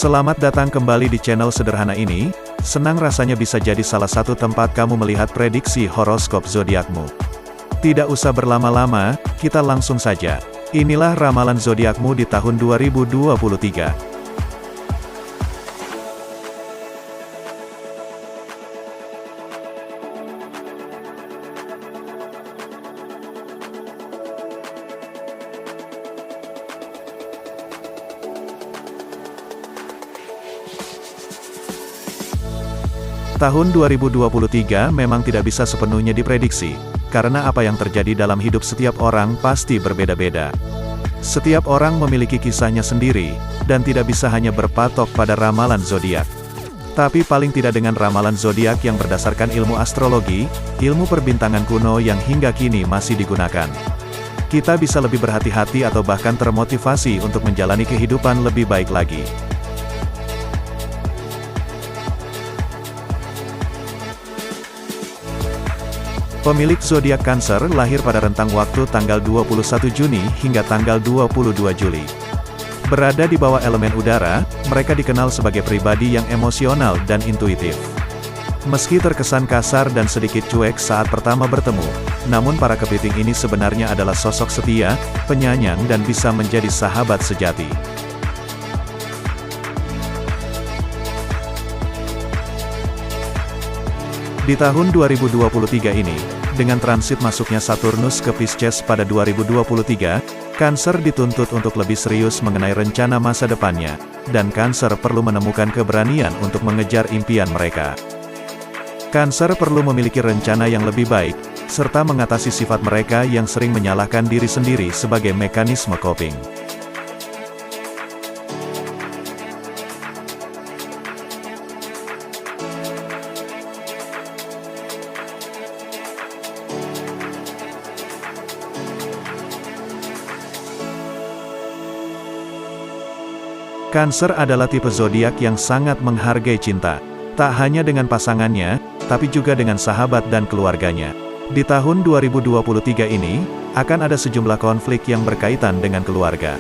Selamat datang kembali di channel sederhana ini. Senang rasanya bisa jadi salah satu tempat kamu melihat prediksi horoskop zodiakmu. Tidak usah berlama-lama, kita langsung saja. Inilah ramalan zodiakmu di tahun 2023. Tahun 2023 memang tidak bisa sepenuhnya diprediksi, karena apa yang terjadi dalam hidup setiap orang pasti berbeda-beda. Setiap orang memiliki kisahnya sendiri, dan tidak bisa hanya berpatok pada ramalan zodiak. Tapi paling tidak dengan ramalan zodiak yang berdasarkan ilmu astrologi, ilmu perbintangan kuno yang hingga kini masih digunakan. Kita bisa lebih berhati-hati atau bahkan termotivasi untuk menjalani kehidupan lebih baik lagi. Pemilik zodiak Cancer lahir pada rentang waktu tanggal 21 Juni hingga tanggal 22 Juli. Berada di bawah elemen udara, mereka dikenal sebagai pribadi yang emosional dan intuitif. Meski terkesan kasar dan sedikit cuek saat pertama bertemu, namun para kepiting ini sebenarnya adalah sosok setia, penyayang dan bisa menjadi sahabat sejati. Di tahun 2023 ini, dengan transit masuknya Saturnus ke Pisces pada 2023, Cancer dituntut untuk lebih serius mengenai rencana masa depannya, dan Cancer perlu menemukan keberanian untuk mengejar impian mereka. Cancer perlu memiliki rencana yang lebih baik, serta mengatasi sifat mereka yang sering menyalahkan diri sendiri sebagai mekanisme coping. Cancer adalah tipe zodiak yang sangat menghargai cinta. Tak hanya dengan pasangannya, tapi juga dengan sahabat dan keluarganya. Di tahun 2023 ini, akan ada sejumlah konflik yang berkaitan dengan keluarga.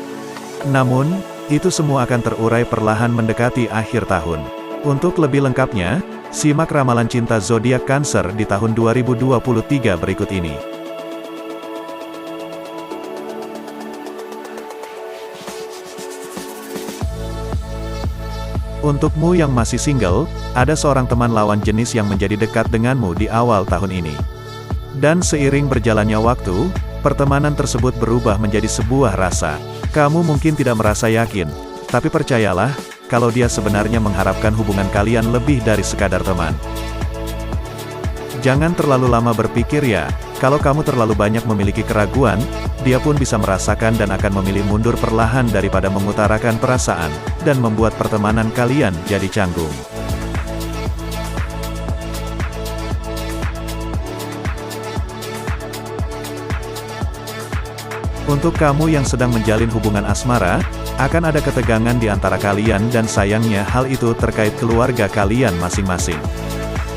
Namun, itu semua akan terurai perlahan mendekati akhir tahun. Untuk lebih lengkapnya, simak ramalan cinta zodiak Cancer di tahun 2023 berikut ini. Untukmu yang masih single, ada seorang teman lawan jenis yang menjadi dekat denganmu di awal tahun ini. Dan seiring berjalannya waktu, pertemanan tersebut berubah menjadi sebuah rasa. Kamu mungkin tidak merasa yakin, tapi percayalah, kalau dia sebenarnya mengharapkan hubungan kalian lebih dari sekadar teman. Jangan terlalu lama berpikir ya, kalau kamu terlalu banyak memiliki keraguan, dia pun bisa merasakan dan akan memilih mundur perlahan daripada mengutarakan perasaan, dan membuat pertemanan kalian jadi canggung. Untuk kamu yang sedang menjalin hubungan asmara, akan ada ketegangan di antara kalian dan sayangnya hal itu terkait keluarga kalian masing-masing.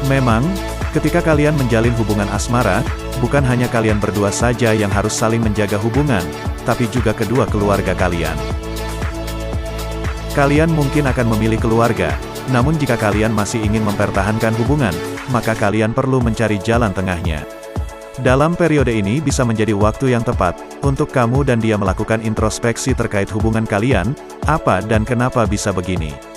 Memang, ketika kalian menjalin hubungan asmara, bukan hanya kalian berdua saja yang harus saling menjaga hubungan, tapi juga kedua keluarga kalian. Kalian mungkin akan memilih keluarga, namun jika kalian masih ingin mempertahankan hubungan, maka kalian perlu mencari jalan tengahnya. Dalam periode ini bisa menjadi waktu yang tepat, untuk kamu dan dia melakukan introspeksi terkait hubungan kalian, apa dan kenapa bisa begini.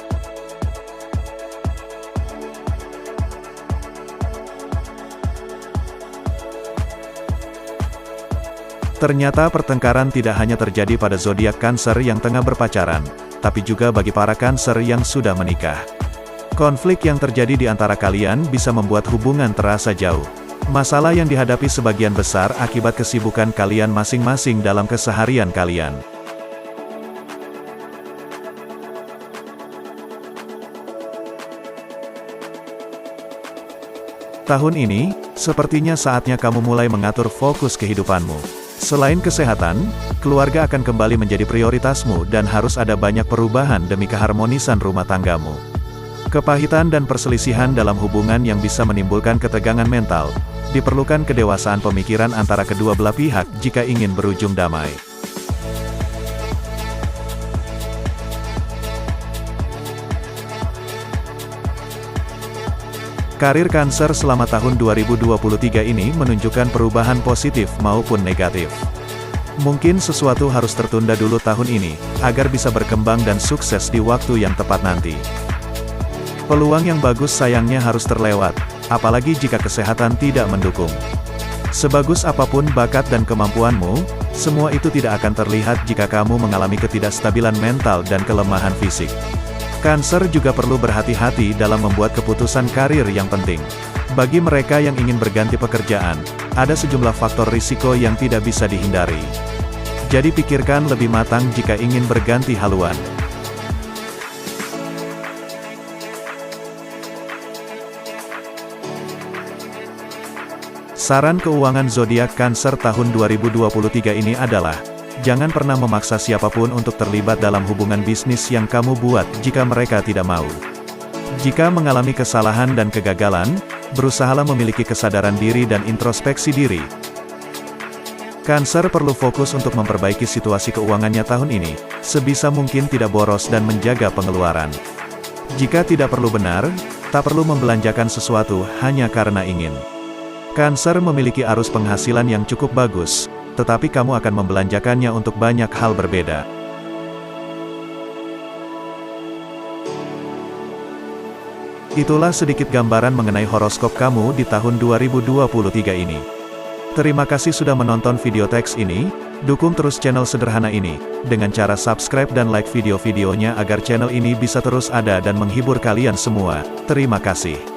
Ternyata pertengkaran tidak hanya terjadi pada zodiak Cancer yang tengah berpacaran, tapi juga bagi para Cancer yang sudah menikah. Konflik yang terjadi di antara kalian bisa membuat hubungan terasa jauh. Masalah yang dihadapi sebagian besar akibat kesibukan kalian masing-masing dalam keseharian kalian. Tahun ini, sepertinya saatnya kamu mulai mengatur fokus kehidupanmu. Selain kesehatan, keluarga akan kembali menjadi prioritasmu dan harus ada banyak perubahan demi keharmonisan rumah tanggamu. Kepahitan dan perselisihan dalam hubungan yang bisa menimbulkan ketegangan mental, diperlukan kedewasaan pemikiran antara kedua belah pihak jika ingin berujung damai. Karir Cancer selama tahun 2023 ini menunjukkan perubahan positif maupun negatif. Mungkin sesuatu harus tertunda dulu tahun ini, agar bisa berkembang dan sukses di waktu yang tepat nanti. Peluang yang bagus sayangnya harus terlewat, apalagi jika kesehatan tidak mendukung. Sebagus apapun bakat dan kemampuanmu, semua itu tidak akan terlihat jika kamu mengalami ketidakstabilan mental dan kelemahan fisik. Cancer juga perlu berhati-hati dalam membuat keputusan karir yang penting. Bagi mereka yang ingin berganti pekerjaan, ada sejumlah faktor risiko yang tidak bisa dihindari. Jadi pikirkan lebih matang jika ingin berganti haluan. Saran keuangan zodiak Cancer tahun 2023 ini adalah: jangan pernah memaksa siapapun untuk terlibat dalam hubungan bisnis yang kamu buat jika mereka tidak mau. Jika mengalami kesalahan dan kegagalan, berusahalah memiliki kesadaran diri dan introspeksi diri. Cancer perlu fokus untuk memperbaiki situasi keuangannya tahun ini, sebisa mungkin tidak boros dan menjaga pengeluaran. Jika tidak perlu benar, tak perlu membelanjakan sesuatu hanya karena ingin. Cancer memiliki arus penghasilan yang cukup bagus, tetapi kamu akan membelanjakannya untuk banyak hal berbeda. Itulah sedikit gambaran mengenai horoskop kamu di tahun 2023 ini. Terima kasih sudah menonton video teks ini. Dukung terus channel sederhana ini dengan cara subscribe dan like video-videonya agar channel ini bisa terus ada dan menghibur kalian semua. Terima kasih.